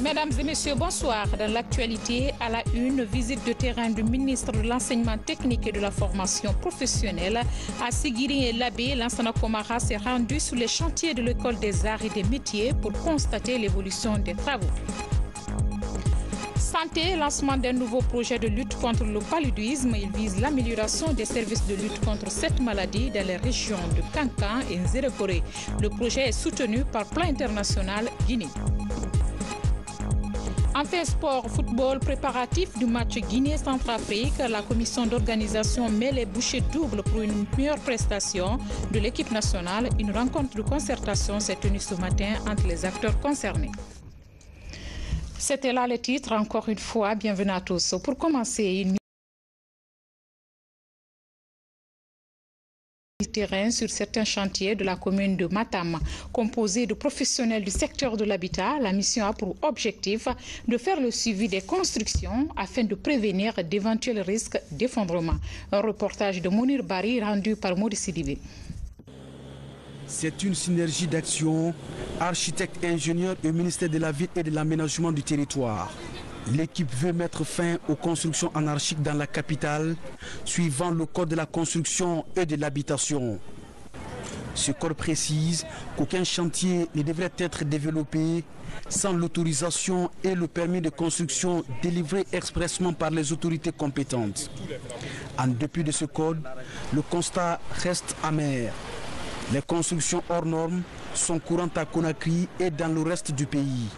Mesdames et messieurs, bonsoir. Dans l'actualité, à la une, visite de terrain du ministre de l'Enseignement technique et de la formation professionnelle à Sigiri et Labé. Lansana Komara s'est rendu sur les chantiers de l'École des arts et des métiers pour constater l'évolution des travaux. Santé, lancement d'un nouveau projet de lutte contre le paludisme. Il vise l'amélioration des services de lutte contre cette maladie dans les régions de Kankan et Nzérékoré. Le projet est soutenu par Plan International Guinée. Enfin, sport, football, préparatif du match Guinée-Centrafrique. La commission d'organisation met les bouchées doubles pour une meilleure prestation de l'équipe nationale. Une rencontre de concertation s'est tenue ce matin entre les acteurs concernés. C'était là le titre. Encore une fois, bienvenue à tous. Pour commencer, une terrain sur certains chantiers de la commune de Matam. Composée de professionnels du secteur de l'habitat, la mission a pour objectif de faire le suivi des constructions afin de prévenir d'éventuels risques d'effondrement. Un reportage de Mounir Bari rendu par Maud Sidibé. C'est une synergie d'action, architecte et ingénieur au ministère de la Ville et de l'Aménagement du territoire. L'équipe veut mettre fin aux constructions anarchiques dans la capitale, suivant le code de la construction et de l'habitation. Ce code précise qu'aucun chantier ne devrait être développé sans l'autorisation et le permis de construction délivré expressément par les autorités compétentes. En dépit de ce code, le constat reste amer. Les constructions hors normes sont courantes à Conakry et dans le reste du pays.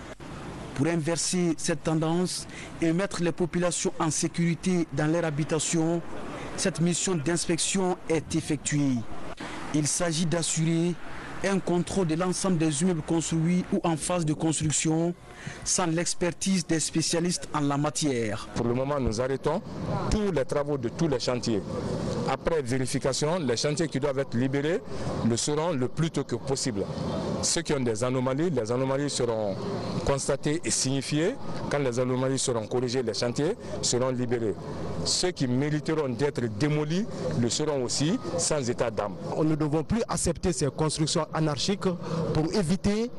Pour inverser cette tendance et mettre les populations en sécurité dans leur habitation, cette mission d'inspection est effectuée. Il s'agit d'assurer un contrôle de l'ensemble des immeubles construits ou en phase de construction sans l'expertise des spécialistes en la matière. Pour le moment, nous arrêtons tous les travaux de tous les chantiers. Après vérification, les chantiers qui doivent être libérés le seront le plus tôt que possible. Ceux qui ont des anomalies, les anomalies seront constatées et signifiées. Quand les anomalies seront corrigées, les chantiers seront libérés. Ceux qui mériteront d'être démolis le seront aussi sans état d'âme. Nous ne devons plus accepter ces constructions anarchiques pour éviter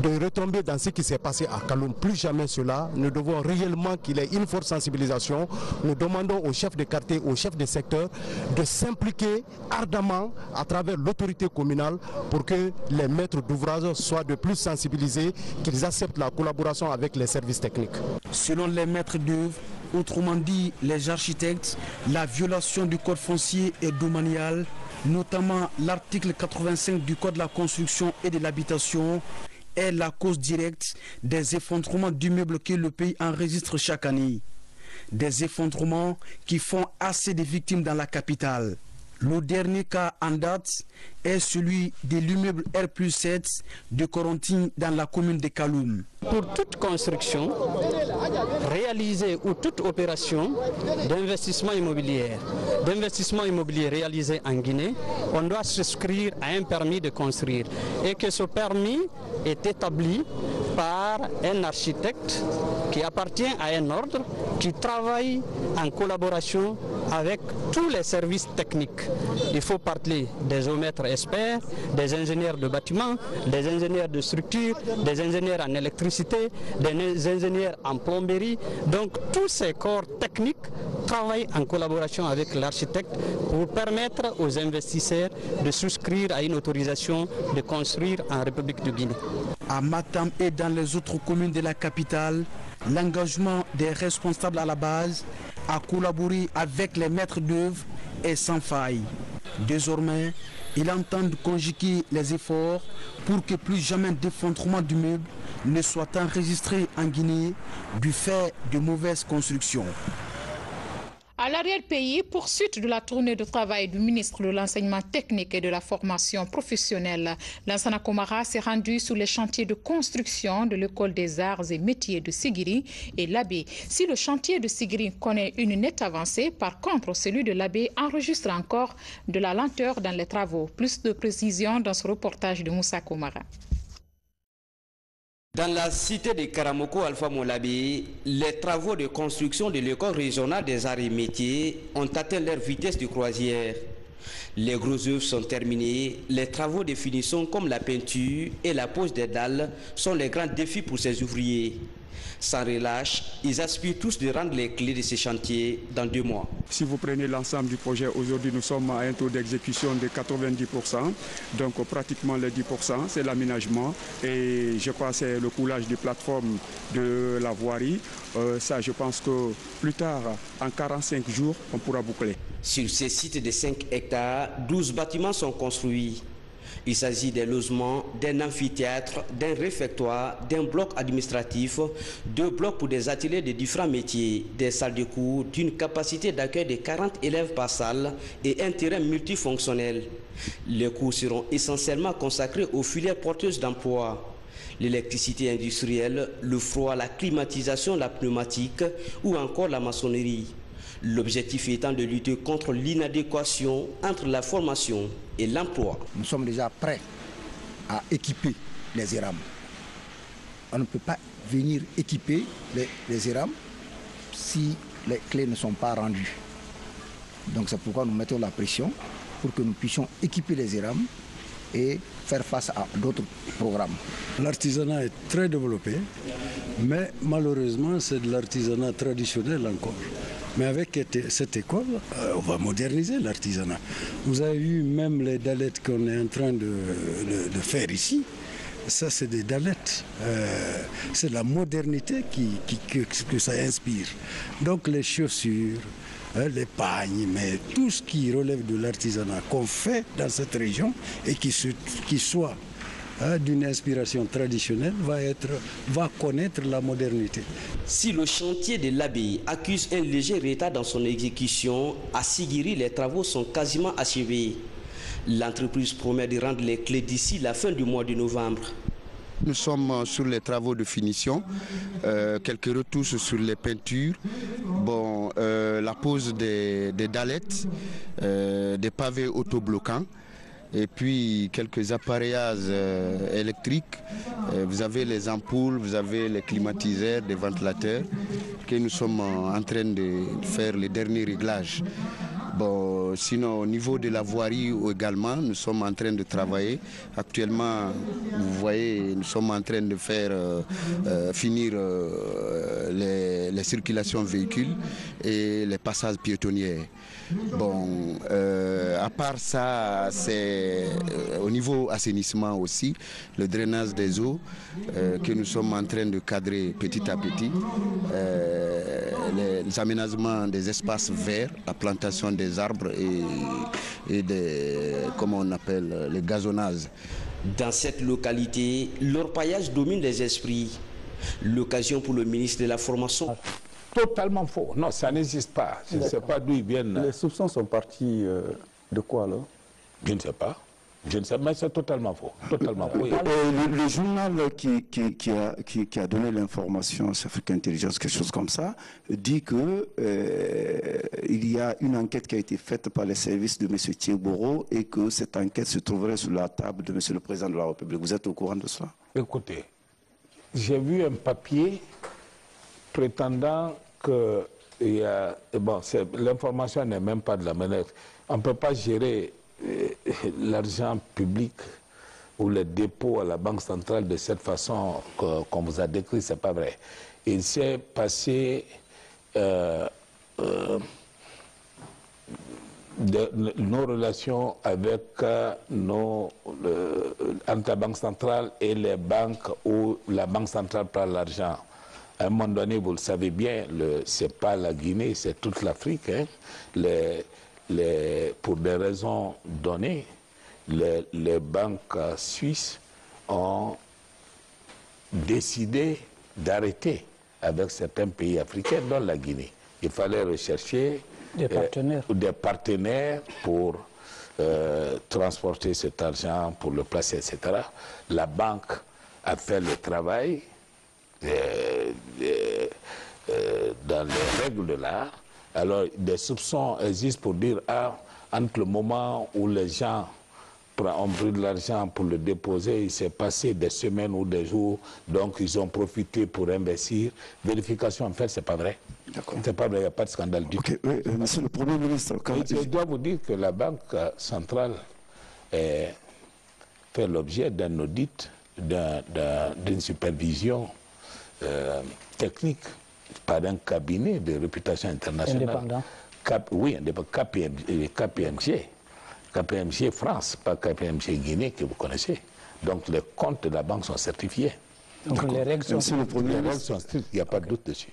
de retomber dans ce qui s'est passé à Kaloum. Plus jamais cela. Nous devons réellement qu'il y ait une forte sensibilisation. Nous demandons aux chefs de quartier, aux chefs de secteur de s'impliquer ardemment à travers l'autorité communale pour que les maîtres d'ouvrage soient de plus sensibilisés, qu'ils acceptent la collaboration avec les services techniques. Selon les maîtres d'œuvre, autrement dit les architectes, la violation du code foncier et domanial, notamment l'article 85 du code de la construction et de l'habitation, est la cause directe des effondrements d'immeubles que le pays enregistre chaque année. Des effondrements qui font assez de victimes dans la capitale. Le dernier cas en date est celui de l'immeuble R+7 de Korontine dans la commune de Kaloum. Pour toute construction réalisée ou toute opération d'investissement immobilier réalisé en Guinée, on doit souscrire à un permis de construire et que ce permis est établi par un architecte qui appartient à un ordre qui travaille en collaboration avec tous les services techniques. Il faut parler des géomètres experts, des ingénieurs de bâtiments, des ingénieurs de structure, des ingénieurs en électricité, des ingénieurs en plomberie. Donc tous ces corps techniques travaillent en collaboration avec l'architecte pour permettre aux investisseurs de souscrire à une autorisation de construire en République de Guinée. À Matam et dans les autres communes de la capitale, l'engagement des responsables à la base à collaborer avec les maîtres d'œuvre est sans faille. Désormais, ils entendent conjuguer les efforts pour que plus jamais d'effondrement d'immeubles ne soit enregistré en Guinée du fait de mauvaises constructions. À l'arrière-pays, poursuite de la tournée de travail du ministre de l'Enseignement technique et de la formation professionnelle. Lansana Komara s'est rendu sur les chantiers de construction de l'École des arts et métiers de Sigiri et Labé. Si le chantier de Sigiri connaît une nette avancée, par contre, celui de Labé enregistre encore de la lenteur dans les travaux. Plus de précision dans ce reportage de Moussa Komara. Dans la cité de Karamoko Alpha Molabi, les travaux de construction de l'école régionale des arts et métiers ont atteint leur vitesse de croisière. Les gros œuvres sont terminés, les travaux de finition comme la peinture et la pose des dalles sont les grands défis pour ces ouvriers. Sans relâche, ils aspirent tous de rendre les clés de ces chantiers dans 2 mois. Si vous prenez l'ensemble du projet, aujourd'hui nous sommes à un taux d'exécution de 90%, donc pratiquement les 10% c'est l'aménagement et je crois que c'est le coulage des plateformes de la voirie. Ça je pense que plus tard, en 45 jours, on pourra boucler. Sur ces sites de 5 hectares, 12 bâtiments sont construits. Il s'agit des logements, d'un amphithéâtre, d'un réfectoire, d'un bloc administratif, 2 blocs pour des ateliers de différents métiers, des salles de cours d'une capacité d'accueil de 40 élèves par salle et un terrain multifonctionnel. Les cours seront essentiellement consacrés aux filières porteuses d'emploi. L'électricité industrielle, le froid, la climatisation, la pneumatique ou encore la maçonnerie. L'objectif étant de lutter contre l'inadéquation entre la formation et l'emploi. Nous sommes déjà prêts à équiper les ERAM. On ne peut pas venir équiper les ERAM si les clés ne sont pas rendues. Donc c'est pourquoi nous mettons la pression pour que nous puissions équiper les ERAM et faire face à d'autres programmes. L'artisanat est très développé, mais malheureusement c'est de l'artisanat traditionnel encore. Mais avec cette école, on va moderniser l'artisanat. Vous avez vu même les dalettes qu'on est en train de faire ici. Ça, c'est des dalettes. C'est la modernité que ça inspire. Donc les chaussures, les pagnes, mais tout ce qui relève de l'artisanat qu'on fait dans cette région et qui soit d'une inspiration traditionnelle va connaître la modernité. Si le chantier de l'abbaye accuse un léger retard dans son exécution, à Sigiri, les travaux sont quasiment achevés. L'entreprise promet de rendre les clés d'ici la fin du mois de novembre. Nous sommes sur les travaux de finition, quelques retouches sur les peintures, la pose des dalettes, des pavés autobloquants. Et puis quelques appareillages électriques. Vous avez les ampoules, vous avez les climatiseurs, des ventilateurs que nous sommes en train de faire les derniers réglages. Sinon au niveau de la voirie également, nous sommes en train de travailler. Actuellement, vous voyez, nous sommes en train de faire finir les circulations véhicules et les passages piétonniers. À part ça, c'est au niveau assainissement aussi, le drainage des eaux que nous sommes en train de cadrer petit à petit, les aménagements des espaces verts, la plantation des arbres et comment on appelle, le gazonnage. Dans cette localité, l'orpaillage domine les esprits. L'occasion pour le ministre de la Formation. Totalement faux. Non, ça n'existe pas. Je ne sais pas d'où ils viennent. Les soupçons sont partis de quoi alors? Je ne sais pas. Je ne sais pas, mais c'est totalement faux. Totalement faux. Le journal qui a donné l'information sur Africa Intelligence, quelque chose comme ça, dit que il y a une enquête qui a été faite par les services de M. Thieboro et que cette enquête se trouverait sur la table de M. le Président de la République. Vous êtes au courant de cela? Écoutez, j'ai vu un papier prétendant que l'information n'est même pas de la manière. On ne peut pas gérer l'argent public ou les dépôts à la Banque centrale de cette façon qu'on vous a décrit, c'est pas vrai. Il s'est passé nos relations avec entre la Banque centrale et les banques où la Banque centrale prend l'argent. À un moment donné, vous le savez bien, ce n'est pas la Guinée, c'est toute l'Afrique. Hein. Pour des raisons données, les banques suisses ont décidé d'arrêter avec certains pays africains, dont la Guinée. Il fallait rechercher des partenaires pour transporter cet argent, pour le placer, etc. La banque a fait le travail dans les règles de l'art. Alors, des soupçons existent pour dire, entre le moment où les gens ont pris de l'argent pour le déposer, il s'est passé des semaines ou des jours, donc ils ont profité pour investir. Vérification, en fait, c'est pas vrai. C'est pas vrai, il n'y a pas de scandale du tout. Monsieur le Premier ministre, je dois vous dire que la Banque centrale fait l'objet d'un audit, d'une supervision technique par un cabinet de réputation internationale. Indépendant. Oui, KPMG. KPMG France, pas KPMG Guinée que vous connaissez. Donc les comptes de la banque sont certifiés. Donc les règles sont strictes, il n'y a pas de doute dessus.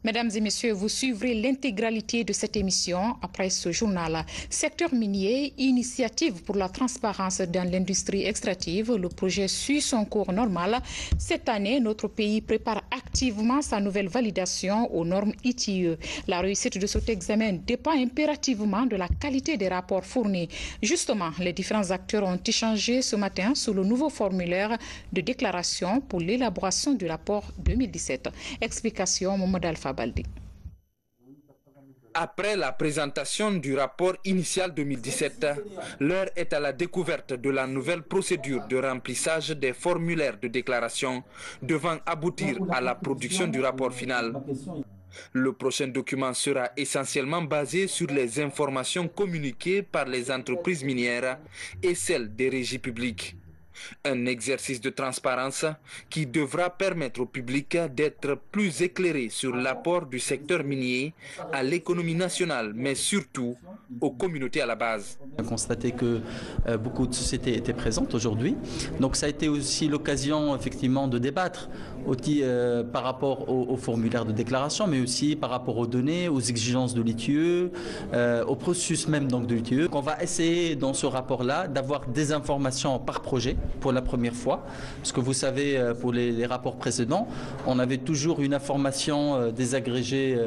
Mesdames et messieurs, vous suivrez l'intégralité de cette émission après ce journal. Secteur minier, initiative pour la transparence dans l'industrie extractive. Le projet suit son cours normal. Cette année, notre pays prépare activement sa nouvelle validation aux normes ITIE. La réussite de cet examen dépend impérativement de la qualité des rapports fournis. Justement, les différents acteurs ont échangé ce matin sur le nouveau formulaire de déclaration pour l'élaboration du rapport 2017. Explication Mohamed Alpha Baldi. Après la présentation du rapport initial 2017, l'heure est à la découverte de la nouvelle procédure de remplissage des formulaires de déclaration devant aboutir à la production du rapport final. Le prochain document sera essentiellement basé sur les informations communiquées par les entreprises minières et celles des régies publiques. Un exercice de transparence qui devra permettre au public d'être plus éclairé sur l'apport du secteur minier à l'économie nationale, mais surtout aux communautés à la base. On a constaté que beaucoup de sociétés étaient présentes aujourd'hui. Donc ça a été aussi l'occasion effectivement de débattre par rapport au formulaire de déclaration, mais aussi par rapport aux données, aux exigences de l'ITIE, au processus même donc de l'ITIE. On va essayer dans ce rapport-là d'avoir des informations par projet pour la première fois, parce que vous savez, pour les rapports précédents, on avait toujours une information désagrégée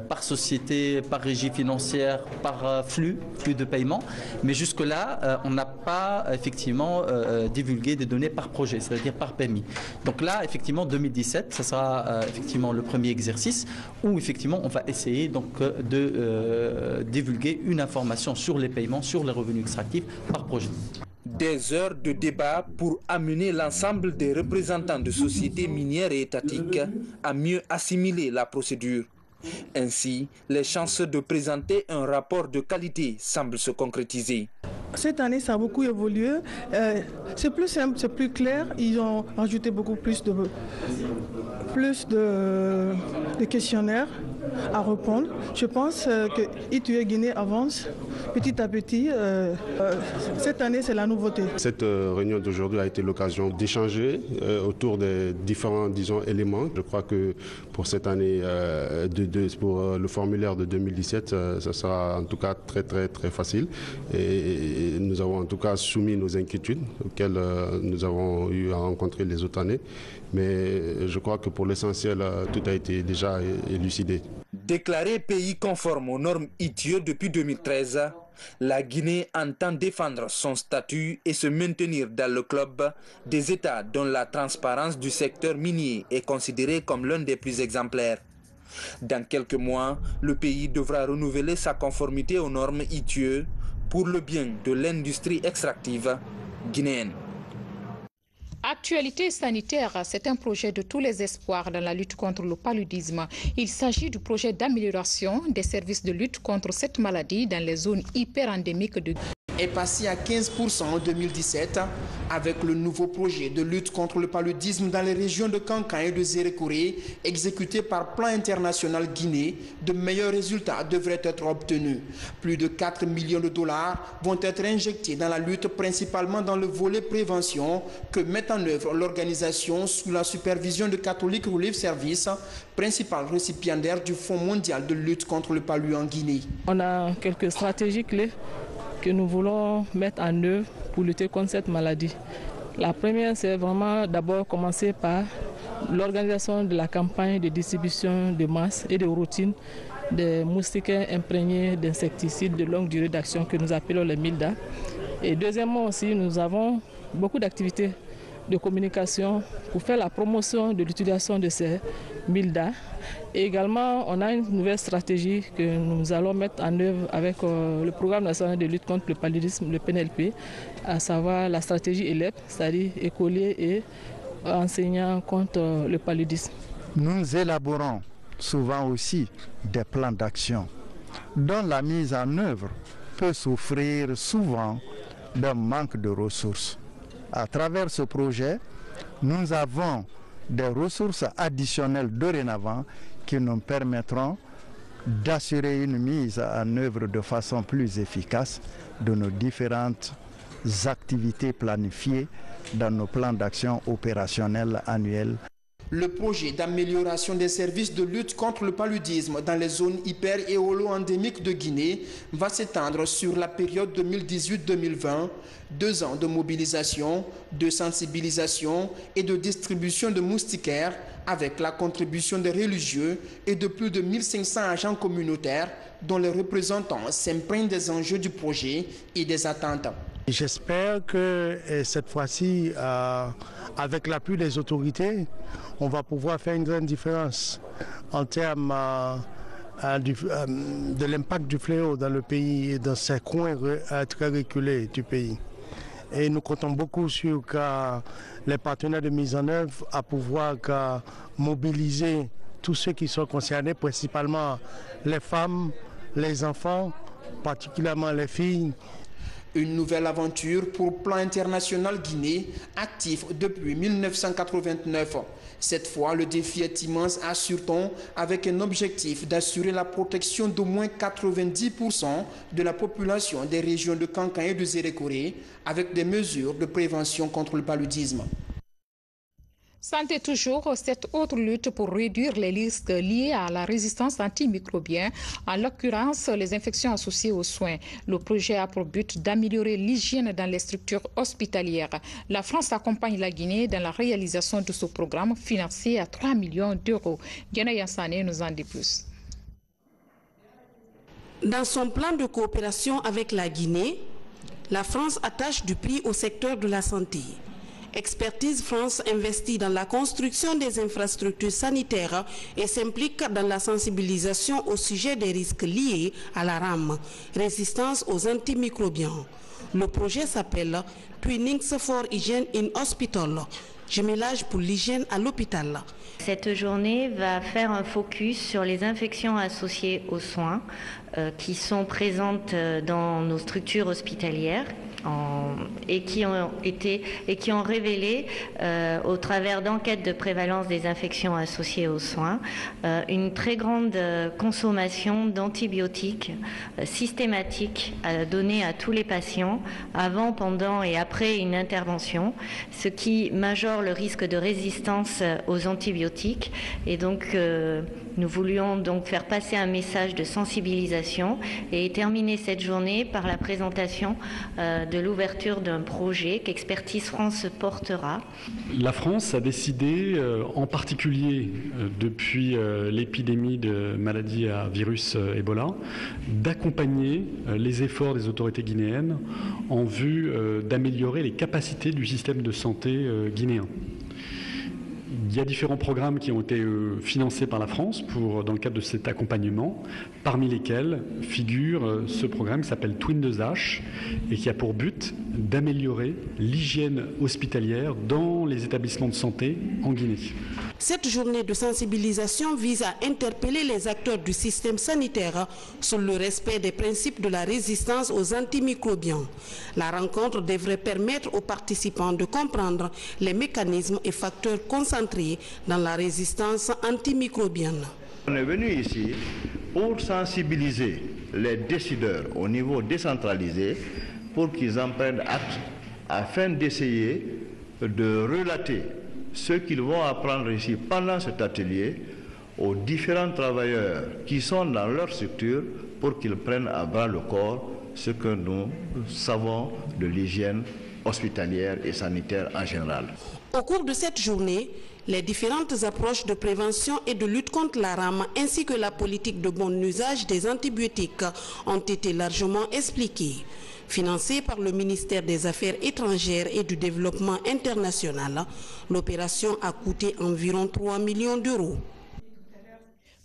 par société, par régie financière, par flux de paiement, mais jusque-là, on n'a pas effectivement divulgué des données par projet, c'est-à-dire par PMI. Donc là, effectivement, 2017, ça sera effectivement le premier exercice où effectivement on va essayer donc de divulguer une information sur les paiements, sur les revenus extractifs par projet. Des heures de débat pour amener l'ensemble des représentants de sociétés minières et étatiques à mieux assimiler la procédure. Ainsi, les chances de présenter un rapport de qualité semblent se concrétiser. Cette année, ça a beaucoup évolué. C'est plus simple, c'est plus clair. Ils ont ajouté beaucoup plus de questionnaires à répondre. Je pense que ITIE Guinée avance petit à petit. Cette année, c'est la nouveauté. Cette réunion d'aujourd'hui a été l'occasion d'échanger autour des différents, éléments. Je crois que pour cette année, pour le formulaire de 2017, ça sera en tout cas très facile. Et nous avons en tout cas soumis nos inquiétudes auxquelles nous avons eu à rencontrer les autres années. Mais je crois que pour l'essentiel, tout a été déjà élucidé. Déclaré pays conforme aux normes ITIE depuis 2013, la Guinée entend défendre son statut et se maintenir dans le club des États dont la transparence du secteur minier est considérée comme l'un des plus exemplaires. Dans quelques mois, le pays devra renouveler sa conformité aux normes ITIE pour le bien de l'industrie extractive guinéenne. Actualité sanitaire, c'est un projet de tous les espoirs dans la lutte contre le paludisme. Il s'agit du projet d'amélioration des services de lutte contre cette maladie dans les zones hyper-endémiques de est passé à 15% en 2017 avec le nouveau projet de lutte contre le paludisme dans les régions de Kankan et de Zérékoré exécuté par Plan International Guinée. De meilleurs résultats devraient être obtenus. Plus de 4 millions de dollars vont être injectés dans la lutte, principalement dans le volet prévention que met en œuvre l'organisation sous la supervision de Catholic Relief Service, principal récipiendaire du Fonds mondial de lutte contre le palu en Guinée. On a quelques stratégies clés que nous voulons mettre en œuvre pour lutter contre cette maladie. La première, c'est vraiment d'abord commencer par l'organisation de la campagne de distribution de masse et de routine des moustiquaires imprégnés d'insecticides de longue durée d'action que nous appelons les MILDA. Et deuxièmement aussi, nous avons beaucoup d'activités de communication pour faire la promotion de l'utilisation de ces Milda. Et également, on a une nouvelle stratégie que nous allons mettre en œuvre avec le programme national de lutte contre le paludisme, le PNLP, à savoir la stratégie ELEP, c'est-à-dire écoliers et enseignants contre le paludisme. Nous élaborons souvent aussi des plans d'action dont la mise en œuvre peut souffrir souvent d'un manque de ressources. À travers ce projet, nous avons des ressources additionnelles dorénavant qui nous permettront d'assurer une mise en œuvre de façon plus efficace de nos différentes activités planifiées dans nos plans d'action opérationnels annuels. Le projet d'amélioration des services de lutte contre le paludisme dans les zones hyper et holo-endémiques de Guinée va s'étendre sur la période 2018-2020, 2 ans de mobilisation, de sensibilisation et de distribution de moustiquaires avec la contribution des religieux et de plus de 1500 agents communautaires dont les représentants s'imprègnent des enjeux du projet et des attentes. J'espère que cette fois-ci, avec l'appui des autorités, on va pouvoir faire une grande différence en termes de l'impact du fléau dans le pays et dans ces coins très reculés du pays. Et nous comptons beaucoup sur les partenaires de mise en œuvre à pouvoir mobiliser tous ceux qui sont concernés, principalement les femmes, les enfants, particulièrement les filles. Une nouvelle aventure pour Plan International Guinée, actif depuis 1989. Cette fois, le défi est immense, assure-t-on, avec un objectif d'assurer la protection d'au moins 90% de la population des régions de Kankan et de Zérékoré, avec des mesures de prévention contre le paludisme. Santé toujours, cette autre lutte pour réduire les risques liés à la résistance antimicrobienne, en l'occurrence les infections associées aux soins. Le projet a pour but d'améliorer l'hygiène dans les structures hospitalières. La France accompagne la Guinée dans la réalisation de ce programme financé à 3 millions d'euros. Diana Yansane nous en dit plus. Dans son plan de coopération avec la Guinée, la France attache du prix au secteur de la santé. Expertise France investit dans la construction des infrastructures sanitaires et s'implique dans la sensibilisation au sujet des risques liés à la rame, résistance aux antimicrobiens. Le projet s'appelle Twinnings for Hygiene in Hospital, jumelage pour l'hygiène à l'hôpital. Cette journée va faire un focus sur les infections associées aux soins qui sont présentes dans nos structures hospitalières. Et qui ont révélé au travers d'enquêtes de prévalence des infections associées aux soins une très grande consommation d'antibiotiques systématiques donnés à tous les patients avant, pendant et après une intervention, ce qui majore le risque de résistance aux antibiotiques. Et donc nous voulions donc faire passer un message de sensibilisation et terminer cette journée par la présentation de l'ouverture d'un projet qu'Expertise France portera. La France a décidé, en particulier depuis l'épidémie de maladie à virus Ebola, d'accompagner les efforts des autorités guinéennes en vue d'améliorer les capacités du système de santé guinéen. Il y a différents programmes qui ont été financés par la France dans le cadre de cet accompagnement, parmi lesquels figure ce programme qui s'appelle Twin2H et qui a pour but d'améliorer l'hygiène hospitalière dans les établissements de santé en Guinée. Cette journée de sensibilisation vise à interpeller les acteurs du système sanitaire sur le respect des principes de la résistance aux antimicrobiens. La rencontre devrait permettre aux participants de comprendre les mécanismes et facteurs concentrés dans la résistance antimicrobienne. On est venu ici pour sensibiliser les décideurs au niveau décentralisé pour qu'ils en prennent acte afin d'essayer de relater ce qu'ils vont apprendre ici pendant cet atelier aux différents travailleurs qui sont dans leur structure pour qu'ils prennent à bras le corps ce que nous savons de l'hygiène hospitalière et sanitaire en général. Au cours de cette journée, les différentes approches de prévention et de lutte contre la rame ainsi que la politique de bon usage des antibiotiques ont été largement expliquées. Financée par le ministère des Affaires étrangères et du Développement international, l'opération a coûté environ 3 millions d'euros.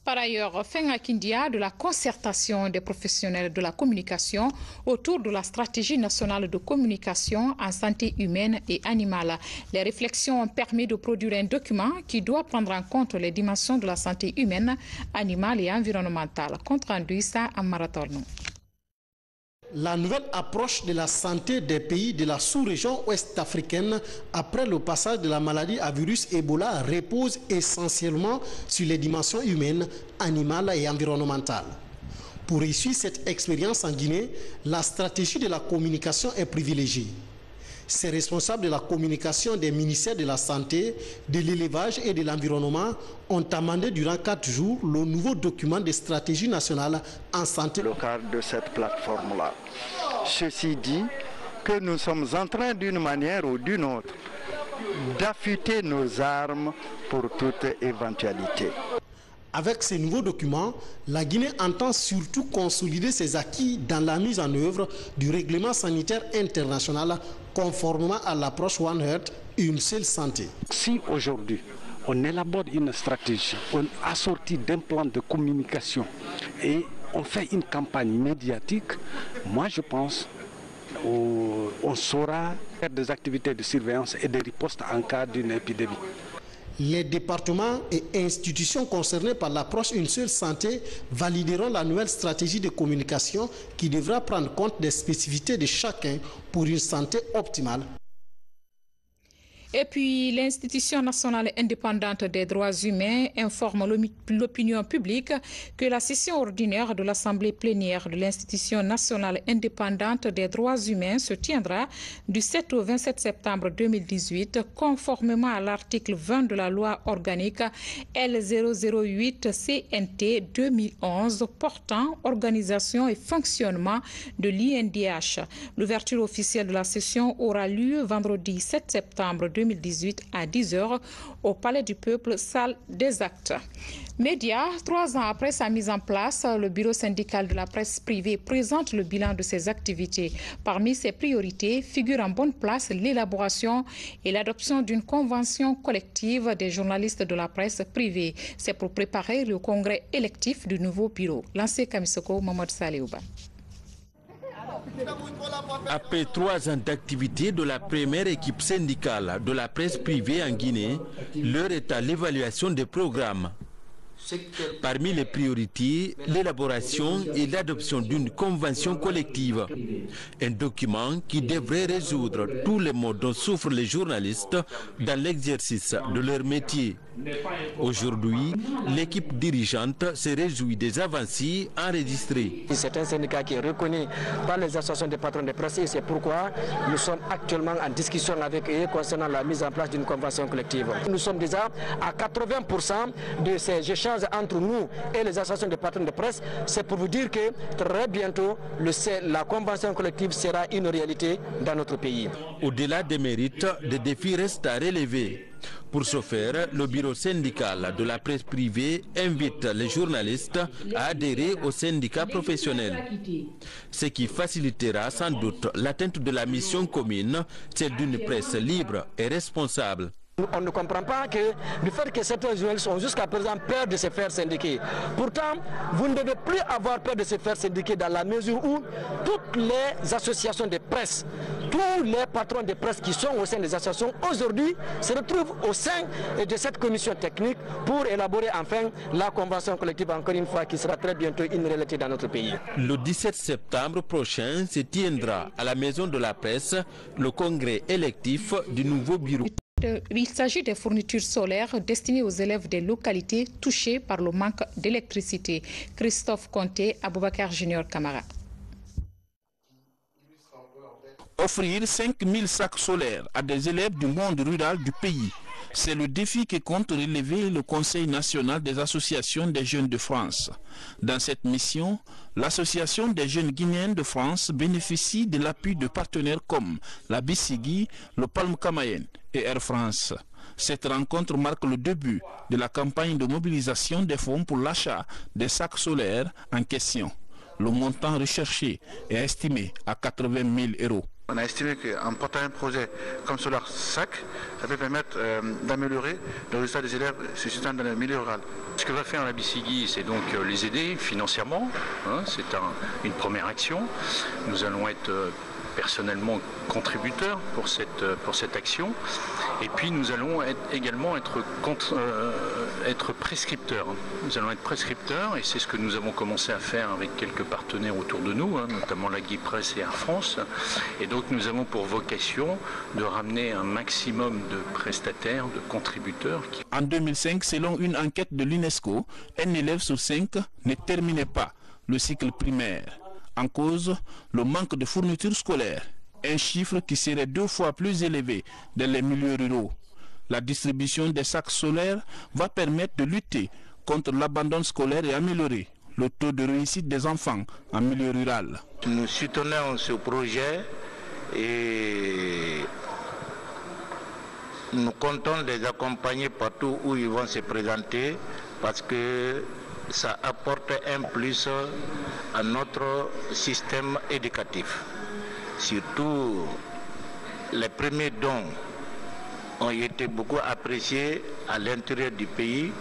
Par ailleurs, fin à Kindia de la concertation des professionnels de la communication autour de la stratégie nationale de communication en santé humaine et animale. Les réflexions ont permis de produire un document qui doit prendre en compte les dimensions de la santé humaine, animale et environnementale. Compte rendu ça à Marathon. La nouvelle approche de la santé des pays de la sous-région ouest africaine après le passage de la maladie à virus Ebola repose essentiellement sur les dimensions humaines, animales et environnementales. Pour réussir cette expérience en Guinée, la stratégie de la communication est privilégiée. Ces responsables de la communication des ministères de la Santé, de l'élevage et de l'environnement ont amendé durant 4 jours le nouveau document de stratégie nationale en santé. Le cadre de cette plateforme-là. Ceci dit que nous sommes en train d'une manière ou d'une autre d'affûter nos armes pour toute éventualité. Avec ces nouveaux documents, la Guinée entend surtout consolider ses acquis dans la mise en œuvre du règlement sanitaire international conformément à l'approche One Health, une seule santé. Si aujourd'hui on élabore une stratégie, on assortit d'un plan de communication et on fait une campagne médiatique, moi je pense on saura faire des activités de surveillance et de riposte en cas d'une épidémie. Les départements et institutions concernés par l'approche Une seule santé valideront la nouvelle stratégie de communication qui devra prendre compte des spécificités de chacun pour une santé optimale. Et puis, l'Institution nationale indépendante des droits humains informe l'opinion publique que la session ordinaire de l'Assemblée plénière de l'Institution nationale indépendante des droits humains se tiendra du 7 au 27 septembre 2018, conformément à l'article 20 de la loi organique L008-CNT 2011 portant organisation et fonctionnement de l'INDH. L'ouverture officielle de la session aura lieu vendredi 7 septembre 2018 à 10h au Palais du Peuple, salle des actes. Média, 3 ans après sa mise en place, le bureau syndical de la presse privée présente le bilan de ses activités. Parmi ses priorités figure en bonne place l'élaboration et l'adoption d'une convention collective des journalistes de la presse privée. C'est pour préparer le congrès électif du nouveau bureau. Lancé Kamisoko, Mohamed Salehouba. Après 3 ans d'activité de la première équipe syndicale de la presse privée en Guinée, l'heure est à l'évaluation des programmes. Parmi les priorités, l'élaboration et l'adoption d'une convention collective. Un document qui devrait résoudre tous les maux dont souffrent les journalistes dans l'exercice de leur métier. Aujourd'hui, l'équipe dirigeante se réjouit des avancées enregistrées. C'est un syndicat qui est reconnu par les associations des patrons de presse et c'est pourquoi nous sommes actuellement en discussion avec eux concernant la mise en place d'une convention collective. Nous sommes déjà à 80% de ces échanges entre nous et les associations de patrons de presse. C'est pour vous dire que très bientôt, la convention collective sera une réalité dans notre pays. Au-delà des mérites, des défis restent à relever. Pour ce faire, le bureau syndical de la presse privée invite les journalistes à adhérer au syndicat professionnel. Ce qui facilitera sans doute l'atteinte de la mission commune, celle d'une presse libre et responsable. On ne comprend pas que du fait que certains journalistes ont jusqu'à présent peur de se faire syndiquer. Pourtant, vous ne devez plus avoir peur de se faire syndiquer dans la mesure où toutes les associations de presse, tous les patrons de presse qui sont au sein des associations aujourd'hui se retrouvent au sein de cette commission technique pour élaborer enfin la convention collective, encore une fois, qui sera très bientôt une réalité dans notre pays. Le 17 septembre prochain se tiendra à la Maison de la Presse le congrès électif du nouveau bureau. Il s'agit des fournitures solaires destinées aux élèves des localités touchées par le manque d'électricité. Christophe Conté, Aboubakar Junior Camara. Offrir 5000 sacs solaires à des élèves du monde rural du pays. C'est le défi que compte relever le Conseil national des associations des jeunes de France. Dans cette mission, l'Association des jeunes guinéens de France bénéficie de l'appui de partenaires comme la BCGI, le Palm Camayen et Air France. Cette rencontre marque le début de la campagne de mobilisation des fonds pour l'achat des sacs solaires en question. Le montant recherché est estimé à 80 000 €. On a estimé qu'en portant un projet comme Solar Sac, ça peut permettre d'améliorer le résultat des élèves se situant dans le milieu rural. Ce que va faire la BCGI, c'est donc les aider financièrement. C'est une première action. Nous allons être personnellement contributeurs pour cette action. Et puis nous allons également être prescripteurs. Nous allons être prescripteurs, et c'est ce que nous avons commencé à faire avec quelques partenaires autour de nous, notamment la Guy Presse et Air France. Et donc nous avons pour vocation de ramener un maximum de prestataires, de contributeurs. En 2005, selon une enquête de l'UNESCO, un élève sur 5 ne terminait pas le cycle primaire. En cause, le manque de fournitures scolaires, un chiffre qui serait 2 fois plus élevé dans les milieux ruraux. La distribution des sacs scolaires va permettre de lutter contre l'abandon scolaire et améliorer le taux de réussite des enfants en milieu rural. Nous soutenons ce projet et nous comptons les accompagner partout où ils vont se présenter parce que ça apporte un plus à notre système éducatif. Surtout, les premiers dons ont été beaucoup appréciés à l'intérieur du pays.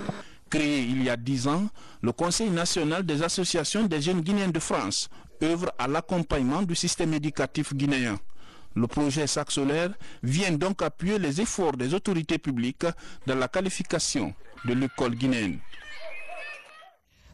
Créé il y a 10 ans, le Conseil national des associations des jeunes Guinéens de France œuvre à l'accompagnement du système éducatif guinéen. Le projet Sac Solaire vient donc appuyer les efforts des autorités publiques dans la qualification de l'école guinéenne.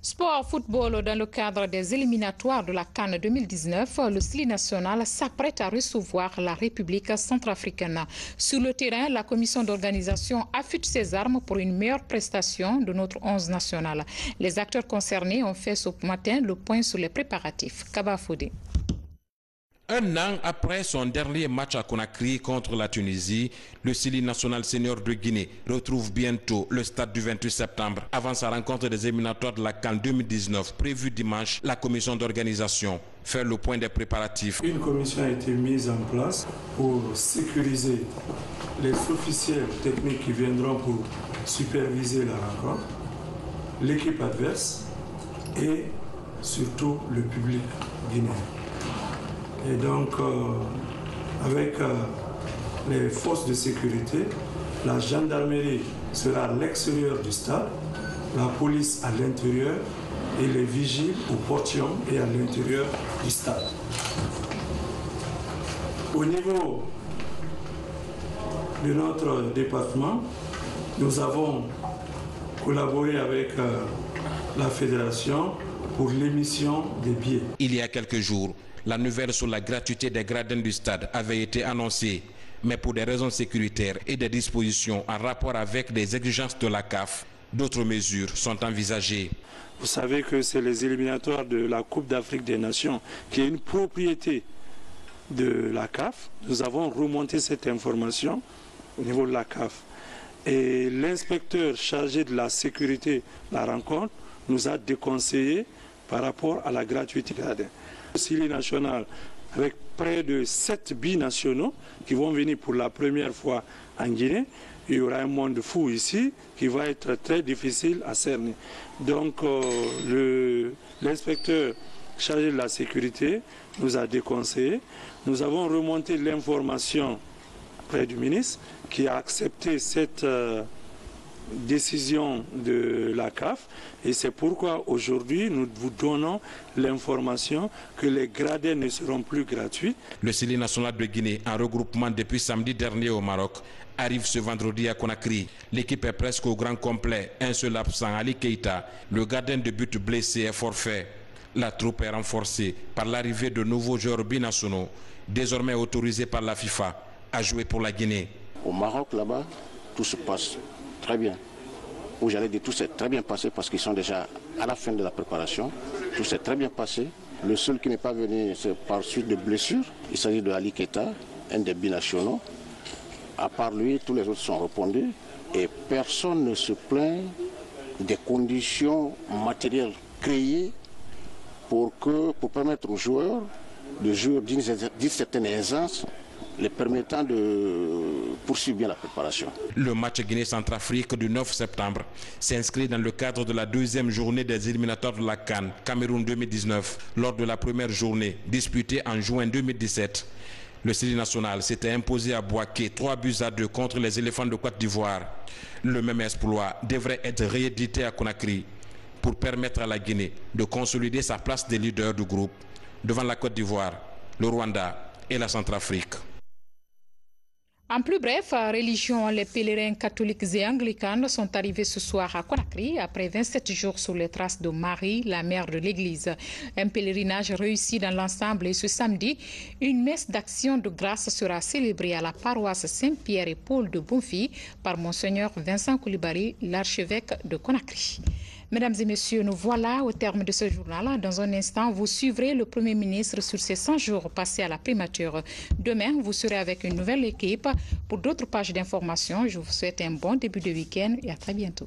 Sport football, dans le cadre des éliminatoires de la CAN 2019, le SLI national s'apprête à recevoir la République centrafricaine. Sur le terrain, la commission d'organisation affûte ses armes pour une meilleure prestation de notre 11 national. Les acteurs concernés ont fait ce matin le point sur les préparatifs. Kaba Fodé. Un an après son dernier match à Conakry contre la Tunisie, le SLI national senior de Guinée retrouve bientôt le stade du 28 septembre. Avant sa rencontre des éliminatoires de la CAN 2019, prévue dimanche, la commission d'organisation fait le point des préparatifs. Une commission a été mise en place pour sécuriser les officiels techniques qui viendront pour superviser la rencontre, l'équipe adverse et surtout le public guinéen. Et donc, avec les forces de sécurité, la gendarmerie sera à l'extérieur du stade, la police à l'intérieur et les vigiles au portillon et à l'intérieur du stade. Au niveau de notre département, nous avons collaboré avec la fédération pour l'émission des billets. Il y a quelques jours, la nouvelle sur la gratuité des gradins du stade avait été annoncée, mais pour des raisons sécuritaires et des dispositions en rapport avec les exigences de la CAF, d'autres mesures sont envisagées. Vous savez que c'est les éliminatoires de la Coupe d'Afrique des Nations qui est une propriété de la CAF. Nous avons remonté cette information au niveau de la CAF. Et l'inspecteur chargé de la sécurité de la rencontre nous a déconseillé par rapport à la gratuité des gradins. Le SLI national, avec près de 7 binationaux qui vont venir pour la première fois en Guinée, il y aura un monde fou ici qui va être très difficile à cerner. Donc l'inspecteur chargé de la sécurité nous a déconseillé. Nous avons remonté l'information près du ministre qui a accepté cette décision de la CAF et c'est pourquoi aujourd'hui nous vous donnons l'information que les gradins ne seront plus gratuits. Le SLI national de Guinée, en regroupement depuis samedi dernier au Maroc, arrive ce vendredi à Conakry. L'équipe est presque au grand complet. Un seul absent, Ali Keita, le gardien de but blessé, est forfait. La troupe est renforcée par l'arrivée de nouveaux joueurs binationaux, désormais autorisés par la FIFA à jouer pour la Guinée. Au Maroc, là-bas, tout se passe très bien. Où j'allais dire tout s'est très bien passé parce qu'ils sont déjà à la fin de la préparation. Tout s'est très bien passé. Le seul qui n'est pas venu, c'est par suite de blessures. Il s'agit de Ali Keita, un des binationaux. À part lui, tous les autres sont répondus et personne ne se plaint des conditions matérielles créées pour permettre aux joueurs de jouer d'une certaine aisance, les permettant de poursuivre bien la préparation. Le match Guinée-Centrafrique du 9 septembre s'inscrit dans le cadre de la deuxième journée des éliminatoires de la CAN Cameroun 2019. Lors de la première journée disputée en juin 2017, Le Stade national s'était imposé à Bouaké 3-2 contre les éléphants de Côte d'Ivoire. Le même exploit devrait être réédité à Conakry pour permettre à la Guinée de consolider sa place de leader du groupe devant la Côte d'Ivoire, le Rwanda et la Centrafrique. En plus bref, religion, les pèlerins catholiques et anglicanes sont arrivés ce soir à Conakry après 27 jours sur les traces de Marie, la mère de l'Église. Un pèlerinage réussi dans l'ensemble et ce samedi, une messe d'action de grâce sera célébrée à la paroisse Saint-Pierre et Paul de Bonfils par Monseigneur Vincent Coulibaly, l'archevêque de Conakry. Mesdames et messieurs, nous voilà au terme de ce journal. Dans un instant, vous suivrez le Premier ministre sur ses 100 jours passés à la primature. Demain, vous serez avec une nouvelle équipe pour d'autres pages d'information. Je vous souhaite un bon début de week-end et à très bientôt.